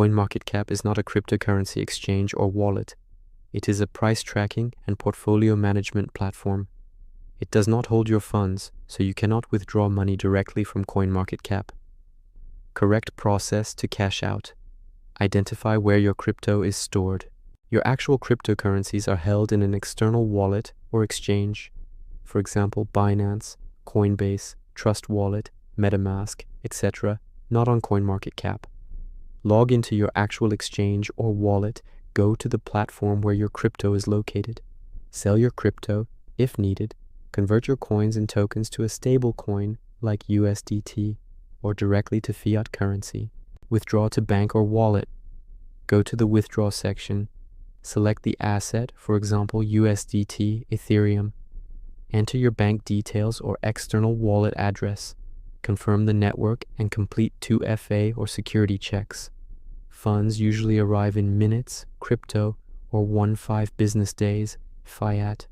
CoinMarketCap is not a cryptocurrency exchange or wallet. It is a price tracking and portfolio management platform. It does not hold your funds, so you cannot withdraw money directly from CoinMarketCap. Correct process to cash out. Identify where your crypto is stored. Your actual cryptocurrencies are held in an external wallet or exchange. For example, Binance, Coinbase, Trust Wallet, MetaMask, etc., not on CoinMarketCap. Log into your actual exchange or wallet, go to the platform where your crypto is located. Sell your crypto, if needed, convert your coins and tokens to a stable coin like USDT or directly to fiat currency. Withdraw to bank or wallet. Go to the withdraw section. Select the asset, for example, USDT, Ethereum. Enter your bank details or external wallet address. Confirm the network and complete 2FA or security checks. Funds usually arrive in minutes, crypto, or 1-5 business days, fiat.